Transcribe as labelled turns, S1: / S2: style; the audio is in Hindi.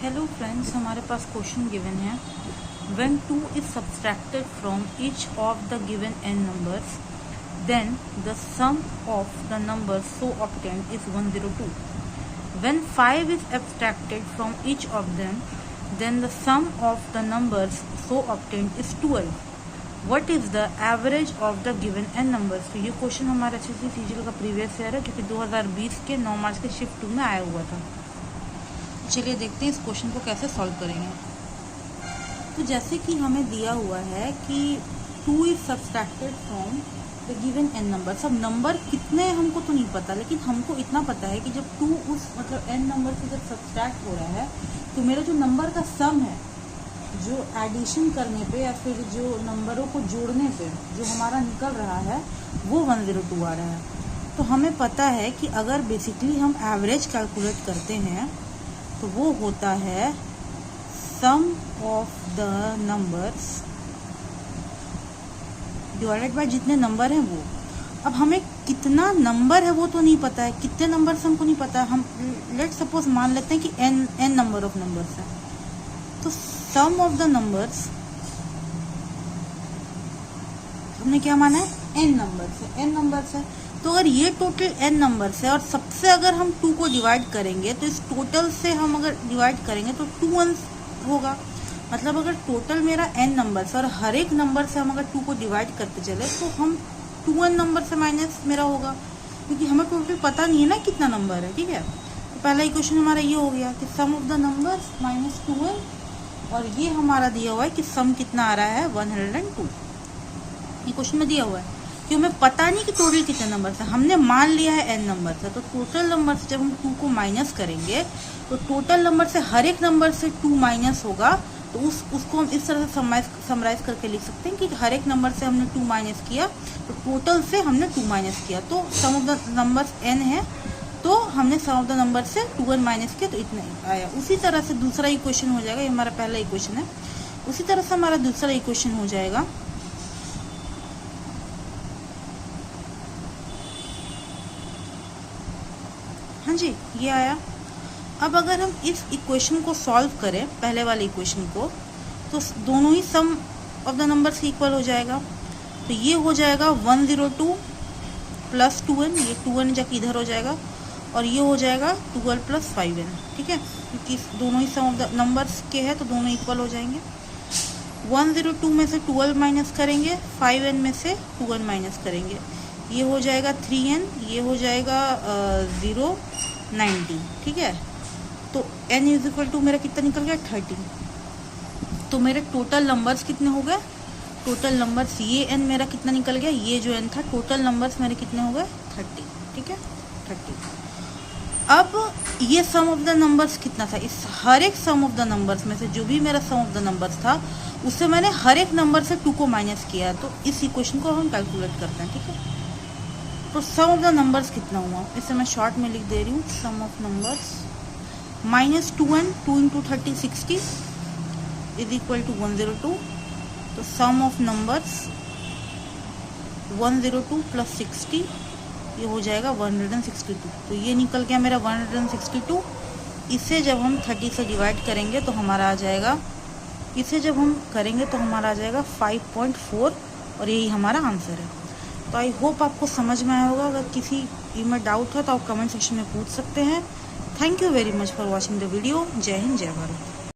S1: हेलो फ्रेंड्स, हमारे पास क्वेश्चन गिवन है when 2 is subtracted from each of the given n numbers then the sum of the numbers so obtained is 102. When 5 is abstracted from each of them then the sum of the numbers so obtained is 12. What is the average of the given n numbers. तो ये क्वेश्चन हमारे अच्छे से सीजीएल का प्रीवियस ईयर है जो कि 2020 के 9 मार्च के शिफ्ट 2 में आया हुआ था. चलिए देखते हैं इस क्वेश्चन को कैसे सॉल्व करेंगे. तो जैसे कि हमें दिया हुआ है कि 2 is subtracted from the given n number. सब नंबर कितने हमको तो नहीं पता, लेकिन हमको इतना पता है कि जब 2 उस मतलब n नंबर से जब सब्सट्रैक्ट हो रहा है तो मेरा जो नंबर का सम है, जो एडिशन करने पे या फिर जो नंबरों को जोड़ने पे जो हमारा निकल रहा है वो 102 आ रहा है. तो हमें पता है कि अगर बेसिकली हम एवरेज कैलकुलेट करते हैं तो वो होता है sum of the numbers divided by जितने नंबर हैं वो. अब हमें कितना नंबर है वो तो नहीं पता है, कितने नंबर से हमको नहीं पता है. हम लेट सपोज मान लेते हैं कि n नंबर ऑफ नंबर्स है. तो सम ऑफ द नंबर्स हमने क्या माना है, n नंबर्स है. तो अगर ये टोटल n नंबर्स है और सबसे अगर हम 2 को डिवाइड करेंगे तो इस टोटल से हम अगर डिवाइड करेंगे तो 2 1 होगा. मतलब अगर टोटल मेरा n नंबर्स और हर एक नंबर से हम अगर 2 को डिवाइड करते चले तो हम 2n नंबर से माइनस मेरा होगा, क्योंकि हमें टोटल पता नहीं है ना कितना नंबर है. ठीक है, तो पहला इक्वेशन हमारा ये हो गया कि sum of the numbers minus 2n, और ये हमारा दिया हुआ है कि सम कितना आ रहा है 102. ये क्वेश्चन में दिया हुआ है कि हमें पता नहीं कि टोटल कितने नंबर है. हमने मान लिया है n नंबर है, तो टोटल नंबर से जब हम 2 को माइनस करेंगे तो टोटल नंबर से हर एक नंबर से 2 माइनस होगा. तो उसको हम इस तरह से समराइज करके लिख सकते हैं कि हर एक नंबर से हमने 2 माइनस किया तो टोटल से हमने 2 माइनस किया. तो सम ऑफ द नंबर्स n है तो हमने सम ऑफ द नंबर से 2n माइनस किया तो इतना आया. उसी तरह से दूसरा इक्वेशन हो जाएगा. ये हमारा पहला इक्वेशन है. उसी तरह से हमारा दूसरा इक्वेशन हो जाएगा हाँ जी, ये आया. अब अगर हम इस इक्वेशन को सॉल्व करें, पहले वाले इक्वेशन को, तो दोनों ही सम ऑफ द नंबर्स इक्वल हो जाएगा. तो ये हो जाएगा 102 प्लस 2n, ये 2n जाके इधर हो जाएगा, और ये हो जाएगा 12 प्लस 5n. ठीक है, क्योंकि दोनों ही सम ऑफ द नंबर्स के हैं तो दोनों इक्वल हो जाएंगे. 102 में से 12 माइनस करेंगे, 5n में से 2n माइनस करेंगे, ये हो जाएगा 3n, ये हो जाएगा 090. ठीक है, तो n इज इक्वल टू मेरा कितना निकल गया 30. तो मेरे टोटल नंबर्स कितने हो गए, टोटल नंबर्स ये n मेरा कितना निकल गया, ये जो n था टोटल नंबर्स मेरे कितने हो गए 30. ठीक है, 30. अब ये सम ऑफ द नंबर्स कितना था, इस हर एक सम ऑफ द नंबर्स में से जो भी मेरा सम ऑफ द नंबर्स था उससे मैंने हर एक नंबर से 2 को माइनस किया. तो इस इक्वेशन को हम कैलकुलेट करते हैं. ठीक है, तो सम ऑफ द नंबर्स कितना हुआ, इसे मैं शॉर्ट में लिख दे रही हूँ. Sum of numbers minus 2n, 2 into 30 60 is equal to 102. तो सम ऑफ नंबर्स 102 प्लस 60 ये हो जाएगा 162. तो ये निकल गया मेरा 162. इसे जब हम 30 से डिवाइड करेंगे तो हमारा आ जाएगा, इसे जब हम करेंगे तो हमारा आ जाएगा 5.4, और यही हमारा आंसर है. तो आई होप आपको समझ में आया होगा. अगर किसी में डाउट हो तो आप कमेंट सेक्शन में पूछ सकते हैं. Thank you very much for watching the video. जय हिंद, जय भारत.